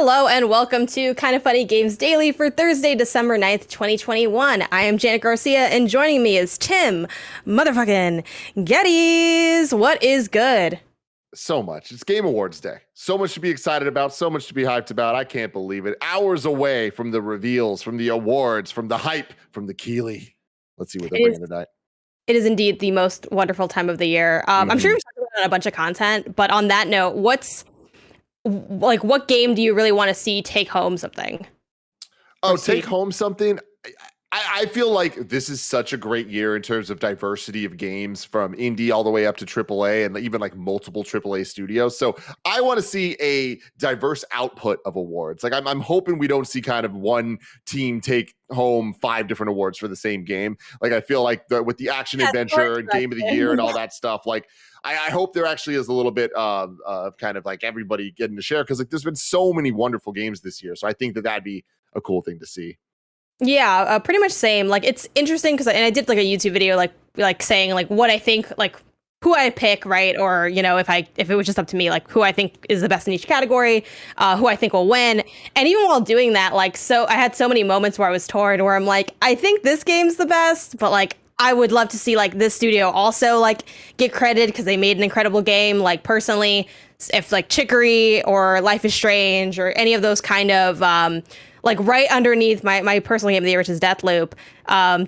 Hello and welcome to Kind of Funny Games Daily for Thursday, December 9th, 2021. I am Janet Garcia and joining me is Tim motherfucking Geddes. What is good? So much. It's Game Awards Day. So much to be excited about, so much to be hyped about. I can't believe it. Hours away from the reveals, from the awards, from the hype, from the PSILY. Let's see what they're bringing tonight. It is indeed the most wonderful time of the year. I'm sure you're talking about a bunch of content, but on that note, what game do you really want to see take home something? Take home something? I feel like this is such a great year in terms of diversity of games, from indie all the way up to AAA and even like multiple AAA studios. So I want to see a diverse output of awards. Like I'm hoping we don't see kind of one team take home 5 different awards for the same game. Like I feel like with the action adventure and game of the year and all that stuff, like I hope there actually is a little bit of kind of like everybody getting to share, because like there's been so many wonderful games this year. So I think that'd be a cool thing to see. Yeah, pretty much same. Like it's interesting because I did like a YouTube video like saying like what I think, like who I pick, right? Or if it was just up to me, like who I think is the best in each category, who I think will win. And even while doing that, like I had so many moments where I was torn, where I'm like, I think this game's the best, but like I would love to see like this studio also like get credit because they made an incredible game. Like personally, if like Chicory or Life is Strange or any of those kind of like right underneath my personal game of the year, which is Deathloop,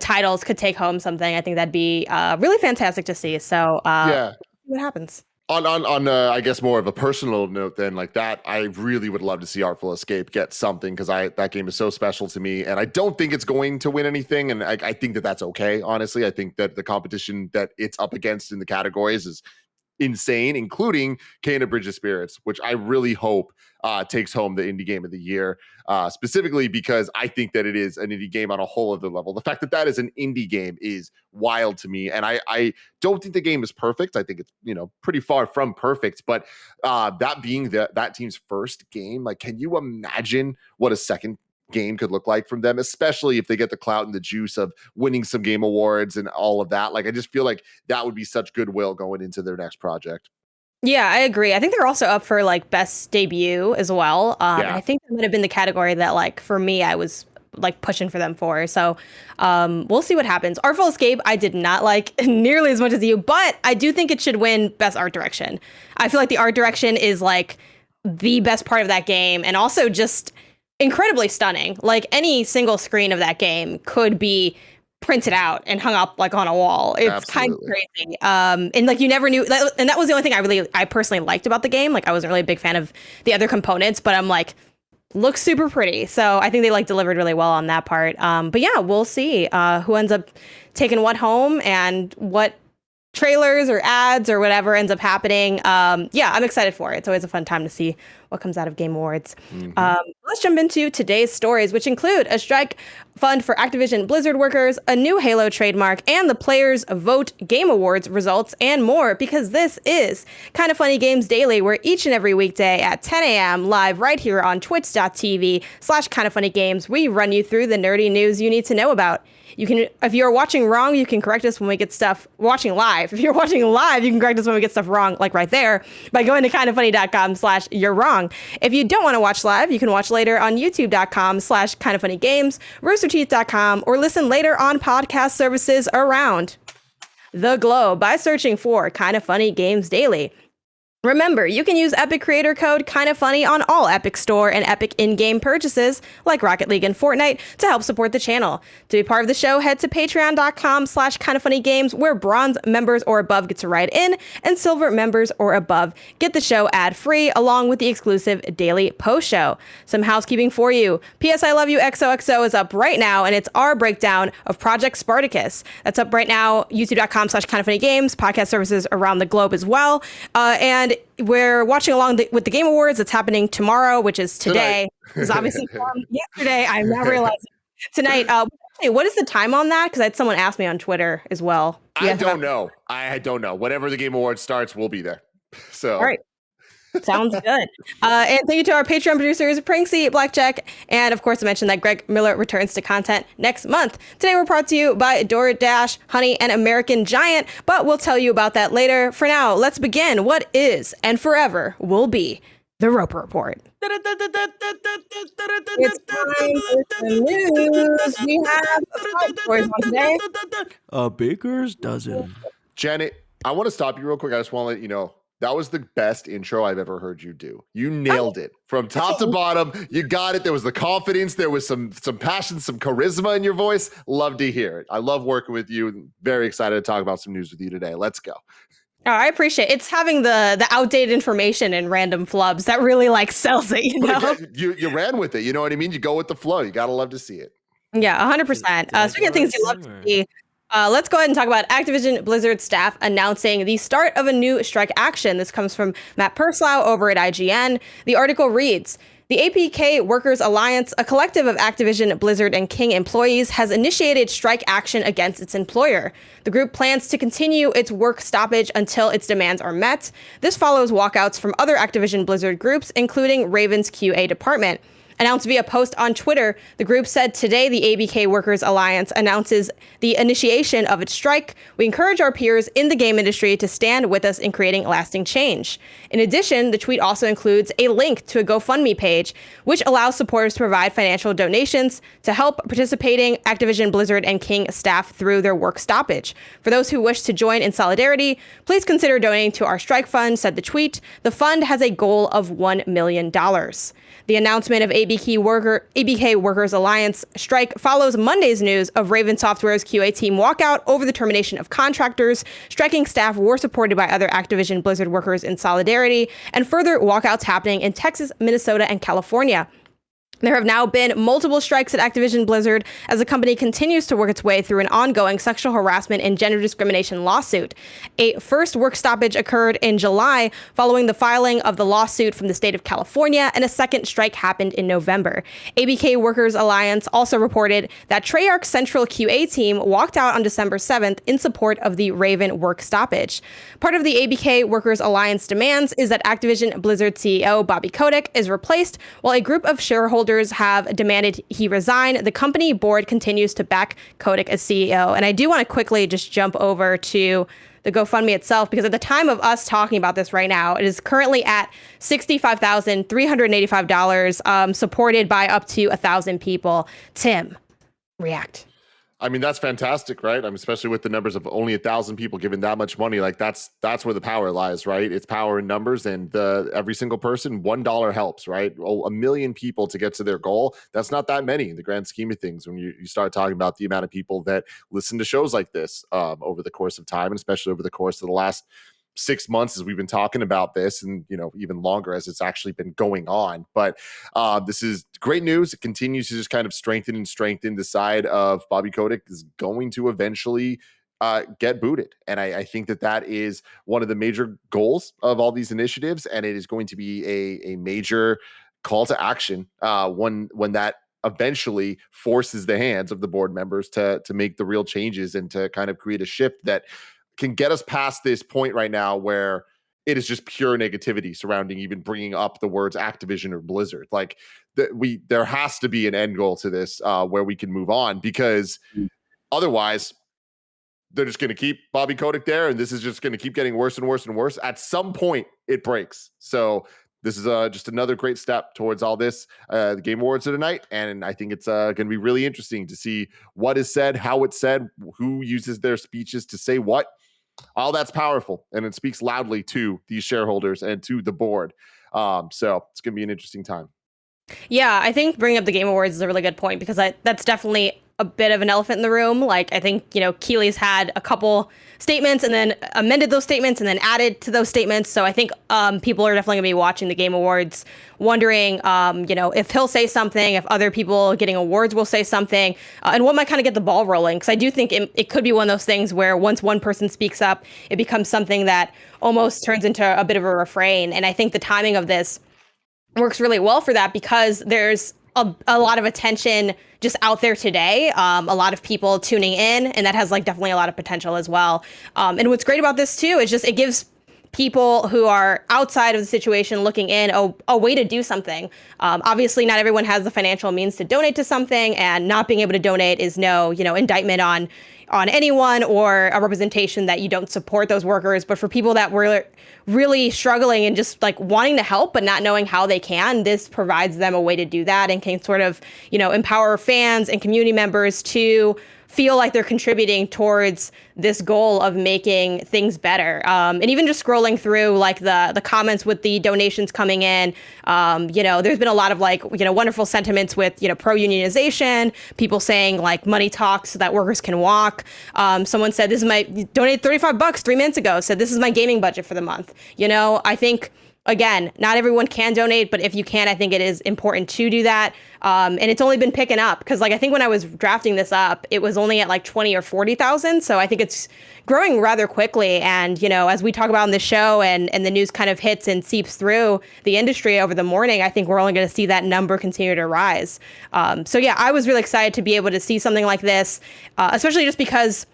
titles could take home something, I think that'd be really fantastic to see. So yeah, what happens. On I guess more of a personal note than like that, I really would love to see Artful Escape get something, because that game is so special to me, and I don't think it's going to win anything, and I think that's okay. Honestly, I think that the competition that it's up against in the categories is insane, including Kena Bridge of Spirits, which I really hope takes home the indie game of the year, specifically because I think that it is an indie game on a whole other level. The fact that is an indie game is wild to me, and I don't think the game is perfect. I think it's pretty far from perfect, but that being that team's first game, like, can you imagine what a second game could look like from them, especially if they get the clout and the juice of winning some game awards and all of that? Like, I just feel like that would be such goodwill going into their next project. Yeah, I agree. I think they're also up for like best debut as well. I think that would have been the category that like for me I was like pushing for them for. So we'll see what happens. Artful Escape I did not like nearly as much as you, but I do think it should win best art direction. I feel like the art direction is like the best part of that game, and also just incredibly stunning. Like any single screen of that game could be printed out and hung up like on a wall. It's Absolutely. Kind of crazy. And like you never knew, and that was the only thing I personally liked about the game. Like I wasn't really a big fan of the other components, but I'm like, looks super pretty. So I think they like delivered really well on that part. But yeah, we'll see who ends up taking what home and what trailers or ads or whatever ends up happening. Yeah, I'm excited for it. It's always a fun time to see what comes out of Game Awards. Let's jump into today's stories, which include a strike fund for Activision Blizzard workers, a new Halo trademark, and the Players Vote Game Awards results, and more, because this is Kind of Funny Games Daily, where each and every weekday at 10 a.m. live right here on twitch.tv/kindoffunnygames, we run you through the nerdy news you need to know about. You can, if you're watching wrong, you can correct us when we get stuff watching live. If you're watching live, you can correct us when we get stuff wrong, like right there, by going to kindoffunny.com/you're wrong. If you don't want to watch live, you can watch later on youtube.com/kindoffunnygames, roosterteeth.com, or listen later on podcast services around the globe by searching for Kind of Funny Games Daily. Remember, you can use Epic Creator Code KINDOFUNNY on all Epic Store and Epic in-game purchases, like Rocket League and Fortnite, to help support the channel. To be part of the show, head to patreon.com/kindoffunnygames, where bronze members or above get to write in, and silver members or above get the show ad-free, along with the exclusive daily post show. Some housekeeping for you. PSILY XOXO is up right now, and it's our breakdown of Project Spartacus. That's up right now, youtube.com/kindoffunnygames, podcast services around the globe as well. And we're watching along with the Game Awards. It's happening tomorrow, which is today. It was obviously from yesterday. I'm now realizing tonight. What is the time on that? Because I had someone ask me on Twitter as well. I don't know. I don't know. Whenever the Game Awards starts, we'll be there. So all right. Sounds good. And thank you to our Patreon producers, Pranksy, Blackjack, and of course I mentioned that Greg Miller returns to content next month. Today we're brought to you by DoorDash, Honey, and American Giant, but we'll tell you about that later. For now, let's begin what is and forever will be the Roper Report. It's time for some news. We have 5 stories on today. A baker's dozen. Janet, I want to stop you real quick. I just want to let you know that was the best intro I've ever heard you do. You nailed it from top to bottom. You got it. There was the confidence. There was some passion, some charisma in your voice. Love to hear it. I love working with you. Very excited to talk about some news with you today. Let's go. Oh, I appreciate it. It's having the outdated information and random flubs that really like sells it, you know? But again, you ran with it. You know what I mean? You go with the flow. You got to love to see it. Yeah, 100%. Speaking of things you love to see, let's go ahead and talk about Activision Blizzard staff announcing the start of a new strike action. This comes from Matt Purslow over at IGN. The article reads, the APK Workers Alliance, a collective of Activision, Blizzard, and King employees, has initiated strike action against its employer. The group plans to continue its work stoppage until its demands are met. This follows walkouts from other Activision Blizzard groups, including Raven's QA department. Announced via post on Twitter, the group said today the ABK Workers Alliance announces the initiation of its strike. We encourage our peers in the game industry to stand with us in creating lasting change. In addition, the tweet also includes a link to a GoFundMe page, which allows supporters to provide financial donations to help participating Activision, Blizzard, and King staff through their work stoppage. For those who wish to join in solidarity, please consider donating to our strike fund, said the tweet. The fund has a goal of $1 million. The announcement of ABK Workers Alliance strike follows Monday's news of Raven Software's QA team walkout over the termination of contractors. Striking staff were supported by other Activision Blizzard workers in solidarity, and further walkouts happening in Texas, Minnesota, and California. There have now been multiple strikes at Activision Blizzard as the company continues to work its way through an ongoing sexual harassment and gender discrimination lawsuit. A first work stoppage occurred in July following the filing of the lawsuit from the state of California, and a second strike happened in November. ABK Workers Alliance also reported that Treyarch's central QA team walked out on December 7th in support of the Raven work stoppage. Part of the ABK Workers Alliance demands is that Activision Blizzard CEO Bobby Kotick is replaced, while a group of shareholders have demanded he resign. The company board continues to back Kotick as CEO. And I do want to quickly just jump over to the GoFundMe itself, because at the time of us talking about this right now, it is currently at $65,385, supported by up to 1,000 people. Tim, react. I mean, that's fantastic, right? I mean, especially with the numbers of only 1,000 people giving that much money. Like that's where the power lies, right? It's power in numbers, and every single person, $1 helps, right? Oh, 1 million people to get to their goal. That's not that many in the grand scheme of things. When you start talking about the amount of people that listen to shows like this over the course of time, and especially over the course of the last 6 months as we've been talking about this, and even longer as it's actually been going on. But this is great news. It continues to just kind of strengthen the side of Bobby Kotick is going to eventually get booted. And I think that is one of the major goals of all these initiatives, and it is going to be a major call to action when that eventually forces the hands of the board members to make the real changes and to kind of create a shift that can get us past this point right now where it is just pure negativity surrounding even bringing up the words Activision or Blizzard. Like there has to be an end goal to this where we can move on, because otherwise they're just going to keep Bobby Kotick there, and this is just going to keep getting worse and worse and worse. At some point it breaks. So this is just another great step towards all this. The Game Awards are tonight, and I think it's going to be really interesting to see what is said, how it's said, who uses their speeches to say what. All that's powerful, and it speaks loudly to these shareholders and to the board. So it's going to be an interesting time. Yeah, I think bringing up the Game Awards is a really good point, because that's definitely a bit of an elephant in the room. Like, I think, Keeley's had a couple statements and then amended those statements and then added to those statements. So I think people are definitely going to be watching the Game Awards, wondering, if he'll say something, if other people getting awards will say something, and what might kind of get the ball rolling. Because I do think it could be one of those things where once one person speaks up, it becomes something that almost turns into a bit of a refrain. And I think the timing of this works really well for that, because there's a lot of attention just out there today, a lot of people tuning in, and that has definitely a lot of potential as well. And what's great about this too is just it gives people who are outside of the situation looking in a way to do something. Obviously, not everyone has the financial means to donate to something, and not being able to donate is no indictment on on anyone or a representation that you don't support those workers. But for people that were really struggling and just like wanting to help but not knowing how they can, this provides them a way to do that and can sort of, empower fans and community members to feel like they're contributing towards this goal of making things better. And even just scrolling through like the comments with the donations coming in, there's been a lot of like, wonderful sentiments with, pro-unionization, people saying like money talks so that workers can walk. Someone said, donate $35 3 minutes ago, said this is my gaming budget for the month. I think, again, not everyone can donate, but if you can, I think it is important to do that. And it's only been picking up because, like, I think when I was drafting this up, it was only at like 20 or 40,000. So I think it's growing rather quickly. And, as we talk about on the show and the news kind of hits and seeps through the industry over the morning, I think we're only going to see that number continue to rise. So yeah, I was really excited to be able to see something like this, especially just because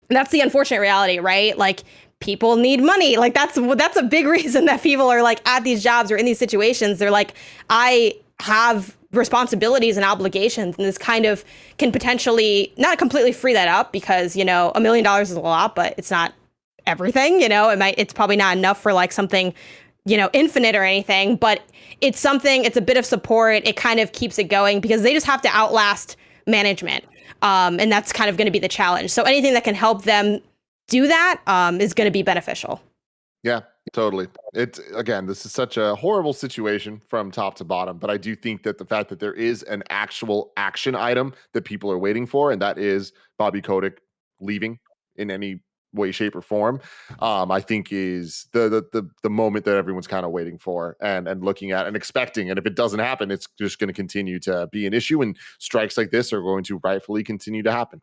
that's the unfortunate reality, right? Like, people need money. Like that's a big reason that people are like at these jobs or in these situations. They're like, I have responsibilities and obligations, and this kind of can potentially not completely free that up because, $1 million is a lot, but it's not everything, it's probably not enough for like something, infinite or anything, but it's a bit of support. It kind of keeps it going because they just have to outlast management. And that's kind of going to be the challenge. So anything that can help them do that is going to be beneficial. Yeah, totally. This is such a horrible situation from top to bottom, but I do think that the fact that there is an actual action item that people are waiting for, and that is Bobby Kotick leaving in any way, shape, or form, I think is the moment that everyone's kind of waiting for and looking at and expecting. And if it doesn't happen, it's just going to continue to be an issue, and strikes like this are going to rightfully continue to happen.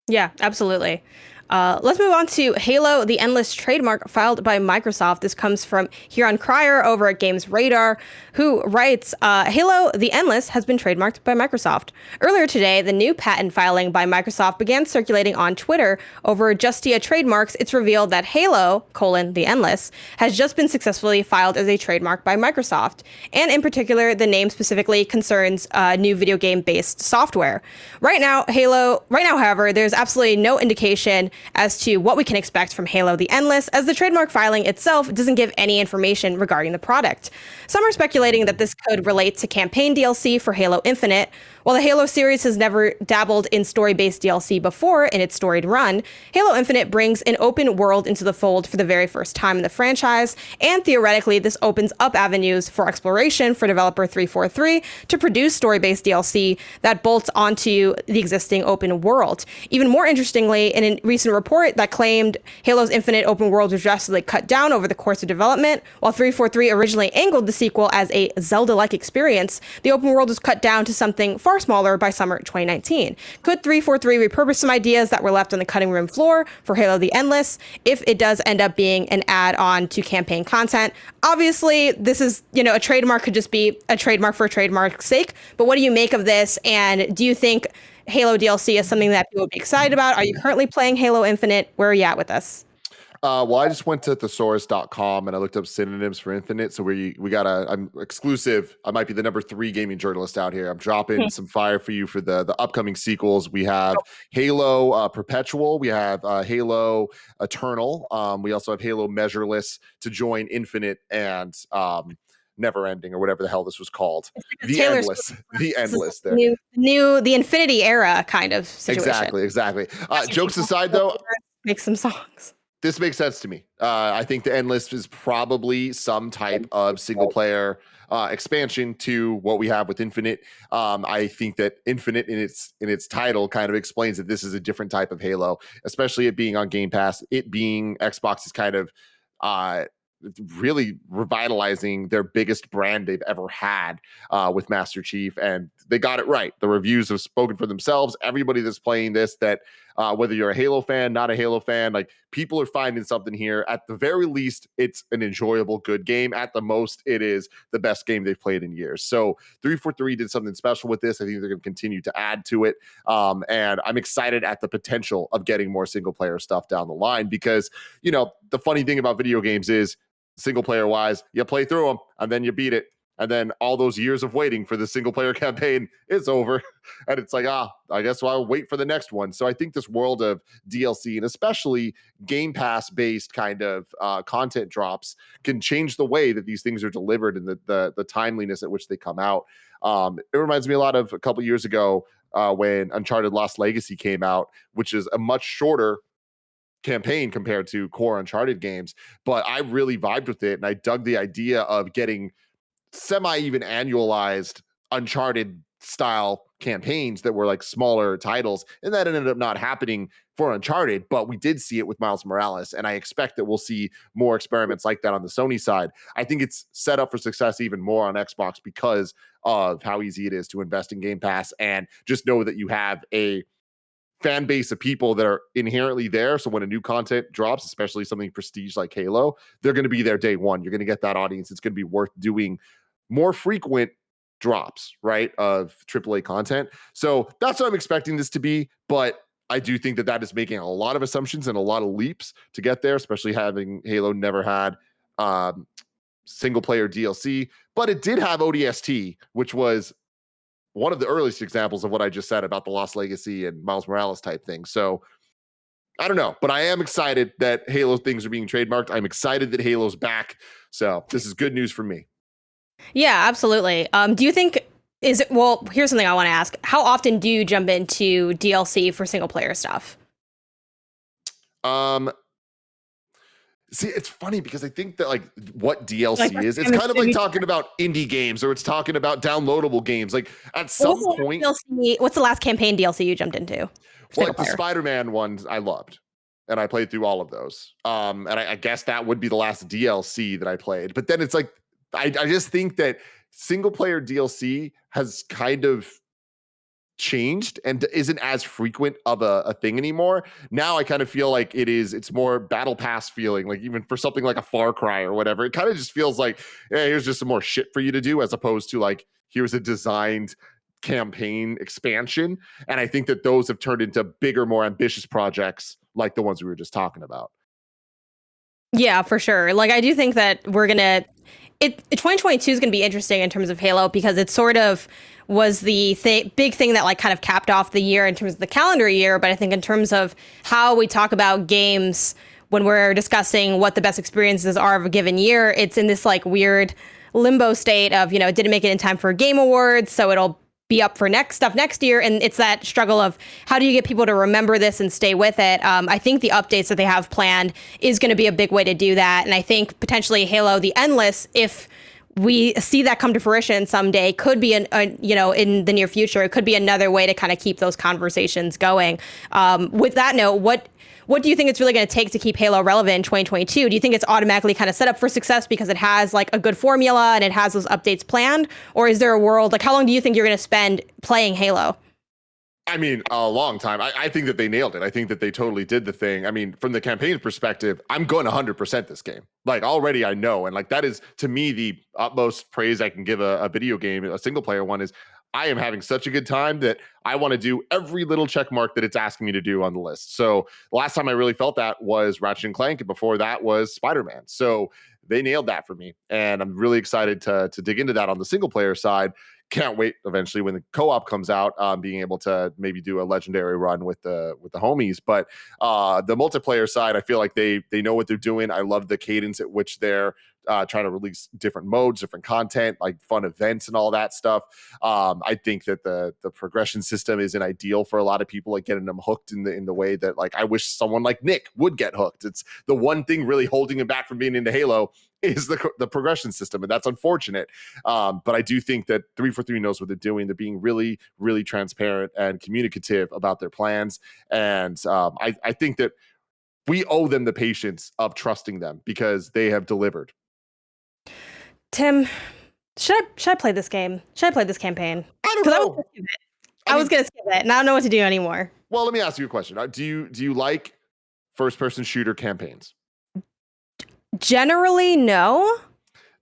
Yeah, absolutely. Let's move on to Halo, the Endless trademark filed by Microsoft. This comes from Hirun over at Games Radar, who writes, Halo, the Endless has been trademarked by Microsoft. Earlier today, the new patent filing by Microsoft began circulating on Twitter. Over Justia Trademarks, it's revealed that Halo, the Endless, has just been successfully filed as a trademark by Microsoft. And in particular, the name specifically concerns new video game-based software. Right now, however, there's absolutely no indication as to what we can expect from Halo the Endless, as the trademark filing itself doesn't give any information regarding the product. Some are speculating that this could relate to campaign DLC for Halo Infinite. While the Halo series has never dabbled in story-based DLC before in its storied run, Halo Infinite brings an open world into the fold for the very first time in the franchise, and theoretically, this opens up avenues for exploration for developer 343 to produce story-based DLC that bolts onto the existing open world. Even more interestingly, in a recent report that claimed Halo's Infinite open world was drastically cut down over the course of development, while 343 originally angled the sequel as a Zelda-like experience, the open world was cut down to something far smaller by summer 2019. Could 343 repurpose some ideas that were left on the cutting room floor for Halo the Endless if it does end up being an add-on to campaign content? Obviously, this is, a trademark could just be a trademark for trademark's sake, but what do you make of this? And do you think Halo DLC is something that people would be excited about? Are you currently playing Halo Infinite? Where are you at with this? Well, I just went to thesaurus.com and I looked up synonyms for Infinite. So I'm exclusive. I might be the number 3 gaming journalist out here. I'm dropping some fire for you for the upcoming sequels. We have Halo Perpetual. We have Halo Eternal. We also have Halo Measureless to join Infinite and Never Ending, or whatever the hell this was called. The Endless. There. The Infinity Era kind of situation. Exactly. Jokes aside, though, make some songs. This makes sense to me. I think the Endless is probably some type of single player expansion to what we have with Infinite. I think that Infinite in its title kind of explains that this is a different type of Halo, especially it being on Game Pass, it being Xbox's kind of really revitalizing their biggest brand they've ever had with Master Chief, and they got it right. The reviews have spoken for themselves. Everybody that's playing this, that whether you're a Halo fan, not a Halo fan, like, people are finding something here. At the very least, it's an enjoyable, good game. At the most, it is the best game they've played in years. So 343 did something special with this. I think they're going to continue to add to it. And I'm excited at the potential of getting more single player stuff down the line, because, the funny thing about video games is, single player wise, you play through them and then you beat it. And then all those years of waiting for the single player campaign is over. And it's like, I guess I'll wait for the next one. So I think this world of DLC and especially Game Pass based kind of content drops can change the way that these things are delivered and the timeliness at which they come out. It reminds me a lot of a couple years ago when Uncharted Lost Legacy came out, which is a much shorter campaign compared to core Uncharted games. But I really vibed with it and I dug the idea of getting semi-even annualized Uncharted style campaigns that were like smaller titles, and that ended up not happening for Uncharted, but we did see it with Miles Morales, and I expect that we'll see more experiments like that on the Sony side. I think it's set up for success even more on Xbox because of how easy it is to invest in Game Pass and just know that you have a fan base of people that are inherently there. So when a new content drops, especially something prestige like Halo, they're going to be there day one. You're going to get that audience. It's going to be worth doing more frequent drops, right, of AAA content. So that's what I'm expecting this to be. But I do think that is making a lot of assumptions and a lot of leaps to get there, especially having Halo never had single player DLC, but it did have ODST, which was one of the earliest examples of what I just said about the Lost Legacy and Miles Morales type thing. So I don't know, but I am excited that Halo things are being trademarked. I'm excited that Halo's back. So this is good news for me. Yeah, absolutely. Do you think well, here's something I want to ask. How often do you jump into DLC for single player stuff? See, it's funny because I think that like what DLC is, it's kind of like talking about indie games or it's talking about downloadable games. Like at some point, what's the last campaign DLC you jumped into? Like the Spider-Man ones I loved. And I played through all of those. And I guess that would be the last DLC that I played. But then it's like, I just think that single player DLC has kind of changed and isn't as frequent of a thing anymore. Now I kind of feel like it's more battle pass feeling, like even for something like a Far Cry or whatever, it kind of just feels like, hey, here's just some more shit for you to do, as opposed to like, here's a designed campaign expansion. And I think that those have turned into bigger, more ambitious projects like the ones we were just talking about. Yeah, for sure. Like I do think that 2022 is going to be interesting in terms of Halo because it sort of was the big thing that like kind of capped off the year in terms of the calendar year. But I think in terms of how we talk about games when we're discussing what the best experiences are of a given year, it's in this like weird limbo state of, it didn't make it in time for Game Awards, so it'll be up for next year. And it's that struggle of how do you get people to remember this and stay with it? I think the updates that they have planned is going to be a big way to do that. And I think potentially Halo the Endless, if we see that come to fruition someday, could be in the near future. It could be another way to kind of keep those conversations going. With that note, what do you think it's really going to take to keep Halo relevant in 2022? Do you think it's automatically kind of set up for success because it has like a good formula and it has those updates planned? Or is there a world, like how long do you think you're going to spend playing Halo? I mean, a long time. I think that they nailed it. I think that they totally did the thing. I mean, from the campaign perspective, I'm going 100% this game. Like already I know. And like that is to me the utmost praise I can give a video game, a single player one, is I am having such a good time that I want to do every little check mark that it's asking me to do on the list. So the last time I really felt that was Ratchet and Clank, and before that was Spider-Man. So they nailed that for me. And I'm really excited to dig into that on the single player side. Can't wait eventually when the co-op comes out, being able to maybe do a legendary run with the homies. But the multiplayer side, I feel like they know what they're doing. I love the cadence at which they're trying to release different modes, different content, like fun events and all that stuff. I think that the progression system isn't ideal for a lot of people, like getting them hooked in the way that like I wish someone like Nick would get hooked. It's the one thing really holding him back from being into Halo is the progression system, and that's unfortunate. But I do think that 343 knows what they're doing. They're being really, really transparent and communicative about their plans, and I think that we owe them the patience of trusting them because they have delivered. Tim, should I play this game? Should I play this campaign? I don't know. I was gonna skip it, and I don't know what to do anymore. Well, let me ask you a question. Do you like first-person shooter campaigns? Generally, no.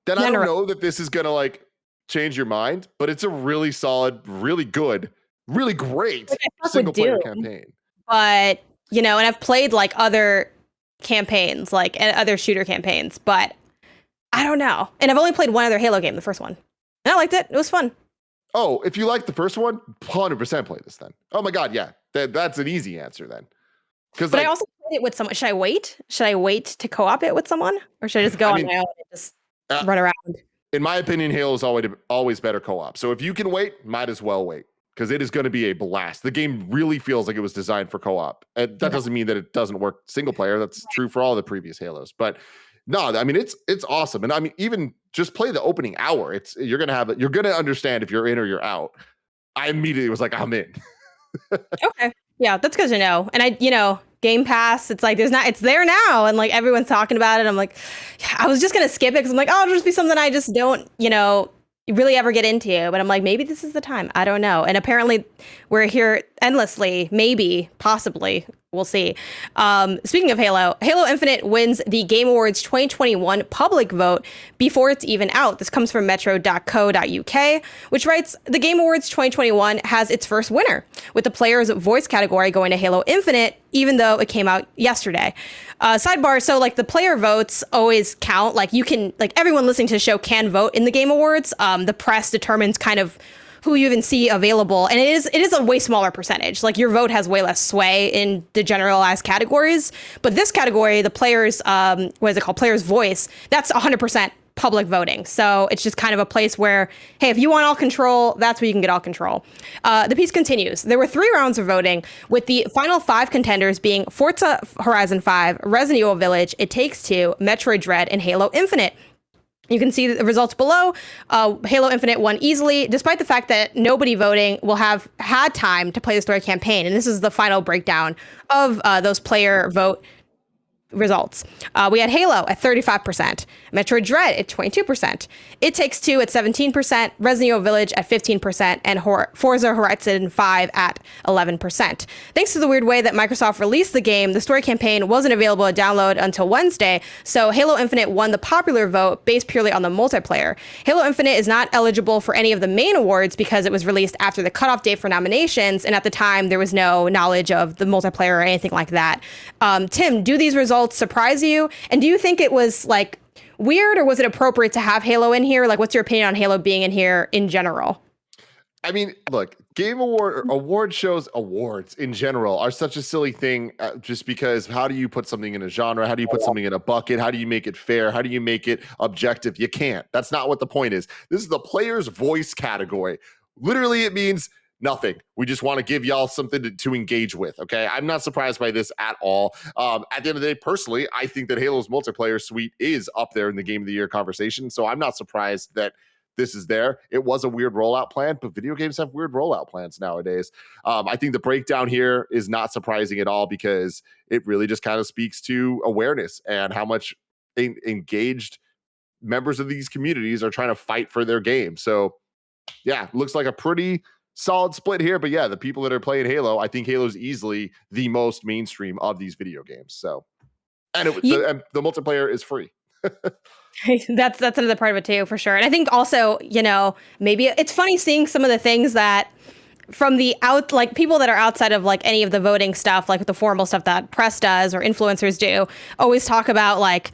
Then I don't know that this is gonna like change your mind, but it's a really solid, really good, really great single-player campaign. But and I've played like other campaigns, like other shooter campaigns, but I don't know. And I've only played one other Halo game, the first one. And I liked it. It was fun. Oh, if you like the first one, 100% play this then. Oh my God, yeah. That's an easy answer then. But I also played it with someone. Should I wait? Should I wait to co-op it with someone? Or should I just go on my own and just run around? In my opinion, Halo is always better co-op. So if you can wait, might as well wait. Because it is going to be a blast. The game really feels like it was designed for co-op. And that doesn't mean that it doesn't work single player. That's true for all the previous Halos. But no, I mean it's awesome. And I mean, even just play the opening hour. You're gonna understand if you're in or you're out. I immediately was like, I'm in. Okay. Yeah, that's good to know. And Game Pass, it's like it's there now, and like everyone's talking about it. I'm like, I was just gonna skip it because I'm like, oh, it'll just be something I just don't, really ever get into. But I'm like, maybe this is the time. I don't know. And apparently we're here endlessly, maybe, possibly. We'll see. Speaking of Halo Infinite wins the Game Awards 2021 public vote before it's even out. This comes from metro.co.uk, which writes, the Game Awards 2021 has its first winner, with the player's voice category going to Halo Infinite, even though it came out yesterday. Sidebar, so like the player votes always count. Like everyone listening to the show can vote in the Game Awards. The press determines kind of who you even see available. And it is a way smaller percentage. Like your vote has way less sway in the generalized categories. But this category, the players, Player's voice, that's 100% public voting. So it's just kind of a place where, hey, if you want all control, that's where you can get all control. The piece continues. There were 3 rounds of voting, with the final 5 contenders being Forza Horizon 5, Resident Evil Village, It Takes Two, Metroid Dread, and Halo Infinite. You can see the results below. Halo Infinite won easily, despite the fact that nobody voting will have had time to play the story campaign. And this is the final breakdown of those player vote results. We had Halo at 35%, Metroid Dread at 22%, It Takes Two at 17%, Resident Evil Village at 15%, and Forza Horizon 5 at 11%. Thanks to the weird way that Microsoft released the game, the story campaign wasn't available to download until Wednesday, so Halo Infinite won the popular vote based purely on the multiplayer. Halo Infinite is not eligible for any of the main awards because it was released after the cutoff date for nominations, and at the time there was no knowledge of the multiplayer or anything like that. Tim, do these results surprise you? And do you think it was like weird, or was it appropriate to have Halo in here? Like, what's your opinion on Halo being in here in general? I mean, look, award shows, awards in general are such a silly thing, just because how do you put something in a genre? How do you put something in a bucket? How do you make it fair? How do you make it objective? You can't. That's not what the point is. This is the player's voice category. Literally, it means nothing. We just want to give y'all something to engage with. Okay. I'm not surprised by this at all. At the end of the day, personally, I think that Halo's multiplayer suite is up there in the Game of the Year conversation. So I'm not surprised that this is there. It was a weird rollout plan, but video games have weird rollout plans nowadays. I think the breakdown here is not surprising at all, because it really just kind of speaks to awareness and how much engaged members of these communities are trying to fight for their game. So yeah, looks like a pretty solid split here. But yeah, the people that are playing Halo, I think Halo's easily the most mainstream of these video games. So, and the multiplayer is free. That's another part of it too, for sure. And I think also, maybe it's funny seeing some of the things that from like people that are outside of like any of the voting stuff, like the formal stuff that press does or influencers do, always talk about like,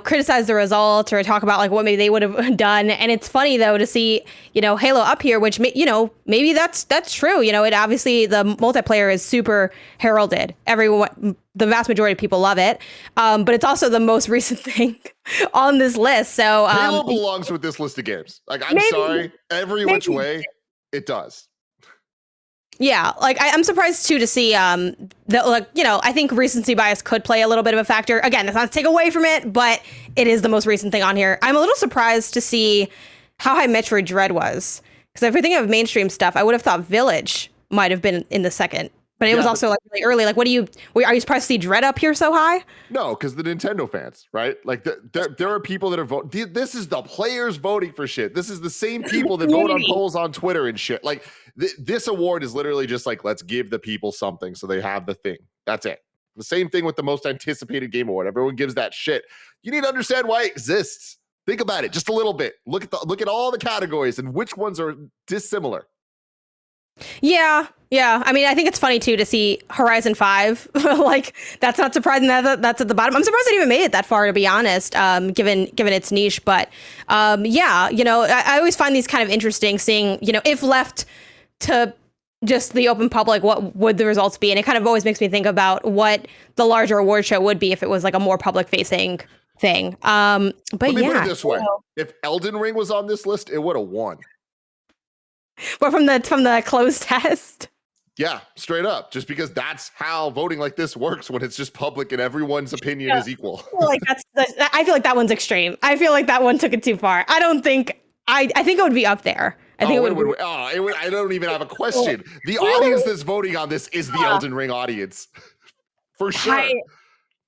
criticize the results or talk about like what maybe they would have done. And it's funny though to see, Halo up here, which, maybe that's true. It obviously the multiplayer is super heralded. The vast majority of people love it. But it's also the most recent thing on this list. So Halo belongs with this list of games. Like, I'm sorry, every which way it does. Yeah, like I'm surprised too to see that, like, I think recency bias could play a little bit of a factor. Again, that's not to take away from it, but it is the most recent thing on here. I'm a little surprised to see how high Metroid Dread was, because if we think of mainstream stuff, I would have thought Village might have been in the second. But it was also like really early. Like, are you surprised to see Dread up here so high? No, because the Nintendo fans, right? Like, there are people that are voting. This is the players voting for shit. This is the same people that vote on polls on Twitter and shit. Like, this award is literally just like, let's give the people something so they have the thing. That's it. The same thing with the most anticipated game award. Everyone gives that shit. You need to understand why it exists. Think about it just a little bit. Look at all the categories and which ones are dissimilar. Yeah, yeah. I mean, I think it's funny too to see Horizon 5. Like, that's not surprising that that's at the bottom. I'm surprised it even made it that far, to be honest, given its niche. But yeah, I always find these kind of interesting, seeing, if left to just the open public, what would the results be? And it kind of always makes me think about what the larger award show would be if it was like a more public facing thing. But Let me yeah, put it this way: if Elden Ring was on this list, it would have won. but from the closed test. Yeah, straight up. Just because that's how voting like this works when it's just public and everyone's opinion is equal. I feel like that one's extreme. I feel like that one took it too far. I don't think. I think it would be up there. I think it would. I don't even have a question. The audience that's voting on this is the Elden Ring audience, for sure.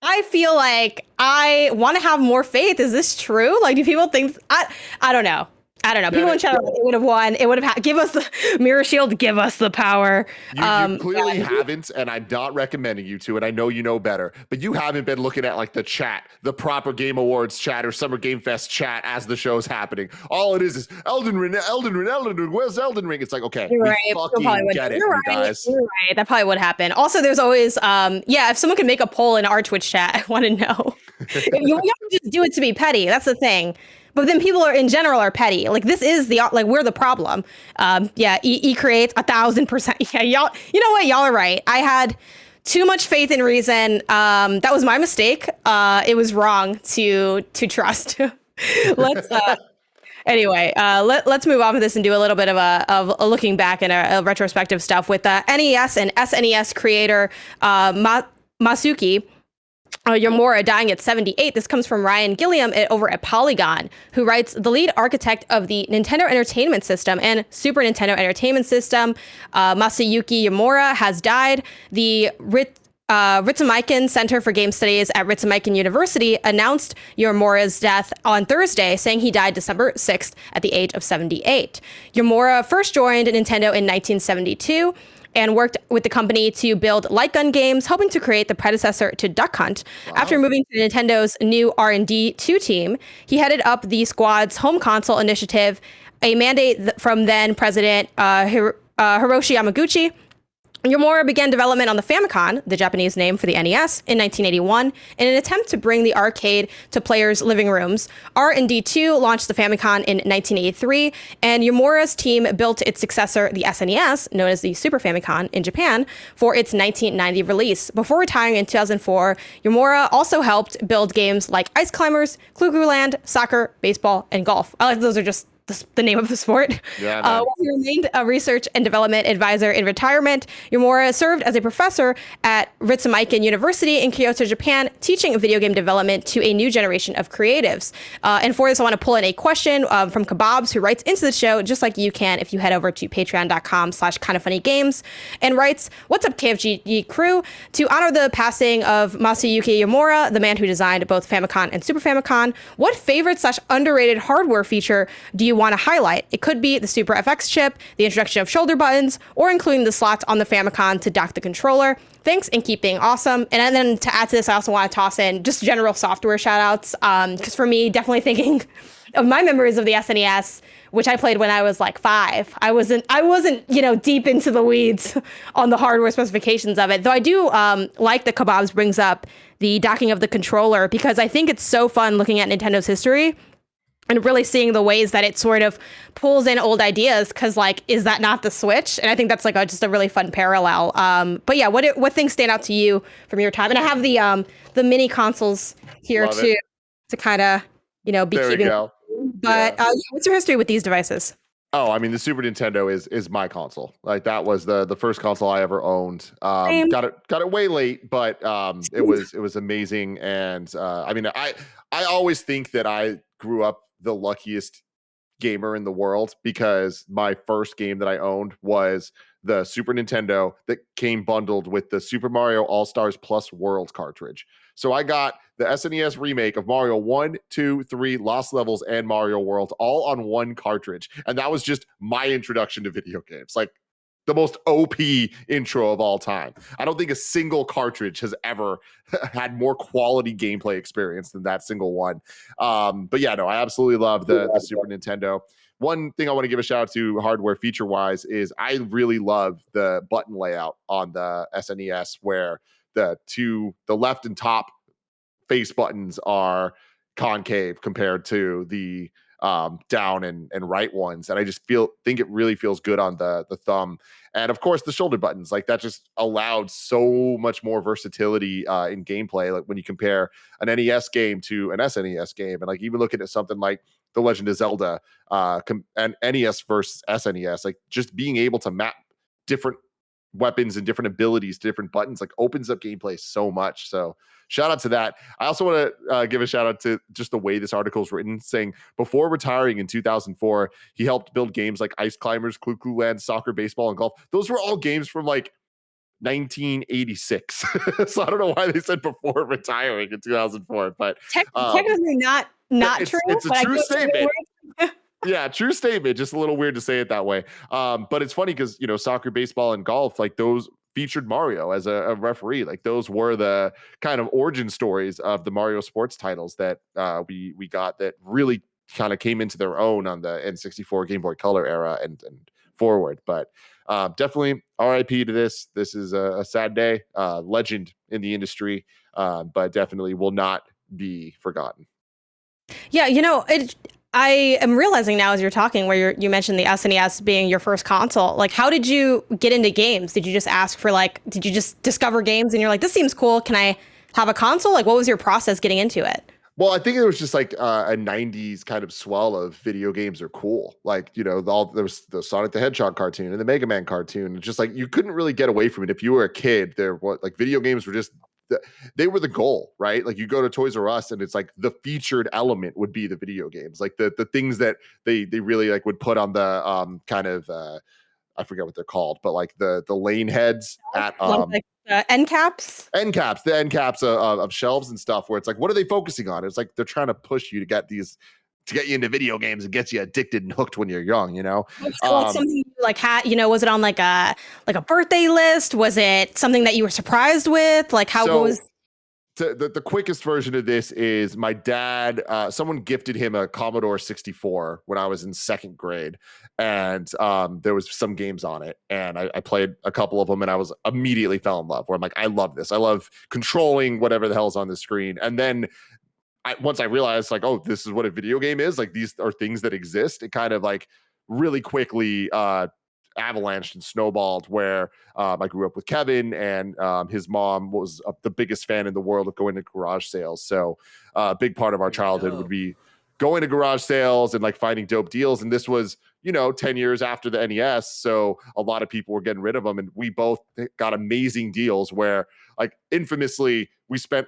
I feel like I want to have more faith. Is this true? Like, do people think? I don't know. People in chat, it would have won. It would have give us the Mirror Shield. Give us the power. You clearly haven't, and I'm not recommending you to. And I know you know better, but you haven't been looking at like the chat, the proper Game Awards chat or Summer Game Fest chat as the show's happening. All it is Elden Ring. Where's Elden Ring? It's like, okay, You're we right. fucking get it, you guys. You're right. That probably would happen. Also, there's always, if someone can make a poll in our Twitch chat, I want to know. You have to just do it to be petty. That's the thing. But then people in general are petty. Like, this is we're the problem. E creates 1,000%. Yeah, y'all, you know what? Y'all are right. I had too much faith in reason. That was my mistake. It was wrong to trust. Anyway, let's move on with this and do a little bit of a looking back and a retrospective stuff with NES and SNES creator Masayuki Uemura dying at 78. This comes from Ryan Gilliam over at Polygon, who writes, the lead architect of the Nintendo Entertainment System and Super Nintendo Entertainment System, Masayuki Uemura, has died. The Ritsumeikan Center for Game Studies at Ritsumeikan University announced Uemura's death on Thursday, saying he died December 6th at the age of 78. Uemura first joined Nintendo in 1972 and worked with the company to build light gun games, hoping to create the predecessor to Duck Hunt. Wow. After moving to Nintendo's new R&D 2 team, he headed up the squad's home console initiative, a mandate from then President Hiroshi Yamaguchi. Uemura began development on the Famicom, the Japanese name for the NES, in 1981, in an attempt to bring the arcade to players' living rooms. R&D 2 launched the Famicom in 1983, and Uemura's team built its successor, the SNES, known as the Super Famicom in Japan, for its 1990 release. Before retiring in 2004, Uemura also helped build games like Ice Climbers, Clue Land, Soccer, Baseball, and Golf. I like those are just the name of the sport. Yeah, while he remained a research and development advisor in retirement, Uemura served as a professor at Ritsumeikan University in Kyoto, Japan, teaching video game development to a new generation of creatives. And for this, I want to pull in a question from Kebabs, who writes into the show, just like you can if you head over to patreon.com/kindoffunnygames, and writes, "What's up, KFGG crew? To honor the passing of Masayuki Uemura, the man who designed both Famicom and Super Famicom, what favorite/underrated hardware feature do you want to highlight? It could be the Super FX chip, the introduction of shoulder buttons, or including the slots on the Famicom to dock the controller. Thanks and keep being awesome." And then to add to this, I also want to toss in just general software shoutouts. Because for me, definitely thinking of my memories of the SNES, which I played when I was like 5. I wasn't, deep into the weeds on the hardware specifications of it. Though I do like that Kebabs brings up the docking of the controller, because I think it's so fun looking at Nintendo's history and really seeing the ways that it sort of pulls in old ideas, because, like, is that not the Switch? And I think that's like just a really fun parallel. But yeah, what things stand out to you from your time? And I have the mini consoles here Love too it. to kind of be there keeping. We go. But what's your history with these devices? Oh, I mean, the Super Nintendo is my console. Like, that was the first console I ever owned. Got it way late, but it was amazing. And I mean, I always think that I grew up the luckiest gamer in the world, because my first game that I owned was the Super Nintendo that came bundled with the Super Mario All-Stars Plus World cartridge. So I got the SNES remake of Mario 1, 2, 3, Lost Levels, and Mario World all on one cartridge. And that was just my introduction to video games. Like, the most OP intro of all time. I don't think a single cartridge has ever had more quality gameplay experience than that single one. But yeah, no, I absolutely love the Super Nintendo. one thing I want to give a shout out to hardware feature wise is I really love the button layout on the SNES, where the left and top face buttons are concave compared to the down and right ones, and I just think it really feels good on the thumb. And of course the shoulder buttons, like that just allowed so much more versatility in gameplay, like when you compare an NES game to an SNES game. And like even looking at something like The Legend of Zelda and NES versus SNES, like just being able to map different weapons and different abilities to different buttons like opens up gameplay so much. So shout out to that. I also want to give a shout out to just the way this article is written, saying before retiring in 2004, he helped build games like Ice Climbers, Clue Clue Land, Soccer, Baseball, and Golf. Those were all games from like 1986. So I don't know why they said before retiring in 2004, but technically not true. It's a true statement. Yeah, true statement. Just a little weird to say it that way. But it's funny because, soccer, baseball, and golf, like those featured Mario as a referee. Like those were the kind of origin stories of the Mario sports titles that we got that really kind of came into their own on the N64 Game Boy Color era and forward. But definitely RIP to this. This is a sad day. Legend in the industry, but definitely will not be forgotten. Yeah, I am realizing now as you're talking, where you mentioned the SNES being your first console. Like, how did you get into games? Did you just ask for did you just discover games and you're like, this seems cool, can I have a console? Like, what was your process getting into it? Well, I think it was just like a 90s kind of swell of video games are cool. Like, there was the Sonic the Hedgehog cartoon and the Mega Man cartoon. It's just like you couldn't really get away from it. If you were a kid, video games were just they were the goal, right? Like you go to Toys R Us and it's like the featured element would be the video games, like the things that they really like would put on the kind of I forget what they're called, but like the lane heads at end caps, the end caps of shelves and stuff, where it's like, what are they focusing on? It's like they're trying to push you to get you into video games and gets you addicted and hooked when you're young, something you had, was it on like a birthday list? Was it something that you were surprised with? Like the quickest version of this is my dad, someone gifted him a Commodore 64 when I was in second grade, and there was some games on it, and I played a couple of them, and I was immediately fell in love, where I'm like, I love this. I love controlling whatever the hell's on the screen. And then once I realized, like, oh, this is what a video game is, like these are things that exist, it kind of like really quickly avalanched and snowballed, where I grew up with Kevin, and his mom was the biggest fan in the world of going to garage sales. So a big part of our childhood would be going to garage sales and like finding dope deals. And this was, 10 years after the NES. So a lot of people were getting rid of them. And we both got amazing deals where, like, infamously, we spent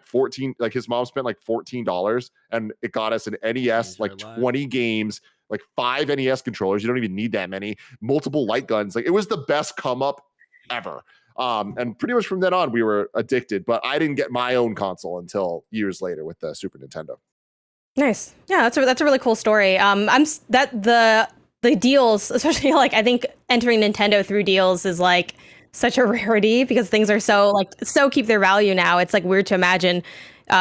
his mom spent like $14, and it got us an NES, like 20 games, like 5 NES controllers. You don't even need that many, multiple light guns. Like, it was the best come up ever. And pretty much from then on, we were addicted, but I didn't get my own console until years later with the Super Nintendo. Nice. Yeah, that's a really cool story. The deals, especially like I think entering Nintendo through deals is like such a rarity because things are so keep their value now. It's like weird to imagine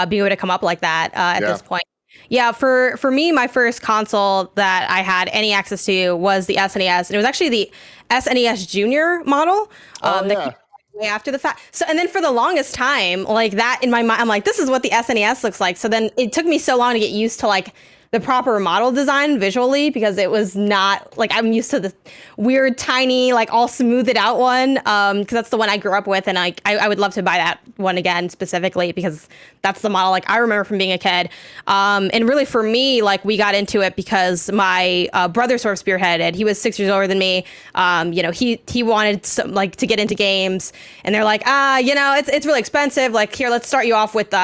being able to come up like that at this point. Yeah, for me, my first console that I had any access to was the SNES, and it was actually the SNES Junior model. Way after the fact. So, and then for the longest time, like that in my mind, I'm like, this is what the SNES looks like. So then it took me so long to get used to like the proper model design visually, because it was not like, I'm used to the weird, tiny, like all smoothed out one. Because that's the one I grew up with. And I would love to buy that one again specifically, because that's the model like I remember from being a kid. And really for me, like we got into it because my brother sort of spearheaded. He was 6 years older than me. He wanted to get into games, and they're like, it's really expensive. Like, here, let's start you off with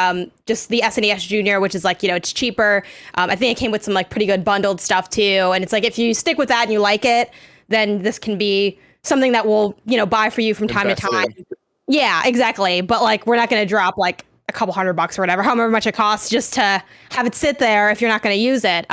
just the SNES Junior, which is like, it's cheaper. I think it came with some like pretty good bundled stuff too. And it's like, if you stick with that and you like it, then this can be something that we'll, buy for you from time to time. Yeah, exactly. But like, we're not going to drop like a couple $100 or whatever, however much it costs just to have it sit there if you're not going to use it.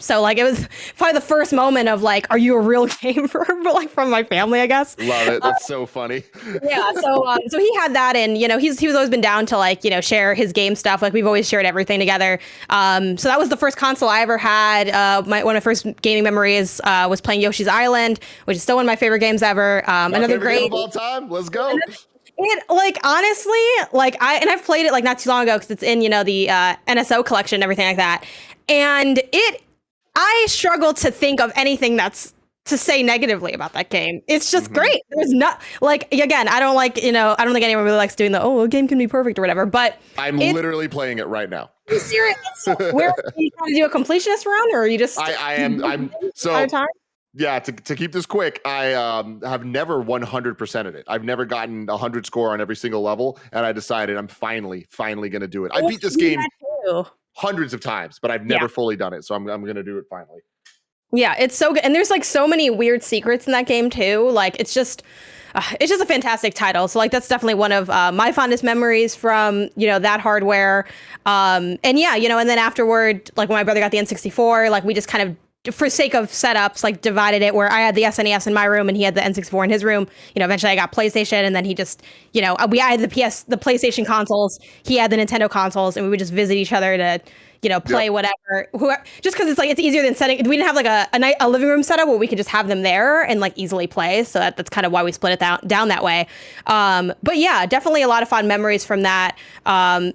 So like it was probably the first moment of like, are you a real gamer? Like from my family, I guess. Love it. That's so funny. Yeah. So he had that, and he was always been down to like share his game stuff. Like we've always shared everything together. So that was the first console I ever had. One of my first gaming memories was playing Yoshi's Island, which is still one of my favorite games ever. Another great game of all time. Let's go. It like honestly, like I've played it like not too long ago because it's in the NSO collection and everything like that. And I struggle to think of anything that's to say negatively about that game. It's just great. There's not like again, I don't think anyone really likes doing a game can be perfect or whatever. But I'm literally playing it right now. Are you serious? Where are you trying to do a completionist run, or are you just? I'm so. Yeah, to keep this quick, I have never 100%ed it. I've never gotten 100 score on every single level, and I decided I'm finally going to do it. I beat this game hundreds of times, but I've never fully done it, so I'm going to do it finally. Yeah, it's so good, and there's like so many weird secrets in that game too. Like it's just a fantastic title. So like that's definitely one of my fondest memories from that hardware. And yeah, and then afterward, like when my brother got the N64, like we just kind of, for sake of setups, like divided it where I had the SNES in my room and he had the N64 in his room. Eventually I got PlayStation, and then he just, I had the PlayStation consoles, he had the Nintendo consoles, and we would just visit each other to, play whatever. Just because it's easier than setting. We didn't have like a living room setup where we could just have them there and like easily play. So that's kind of why we split it down that way. But yeah, definitely a lot of fond memories from that. I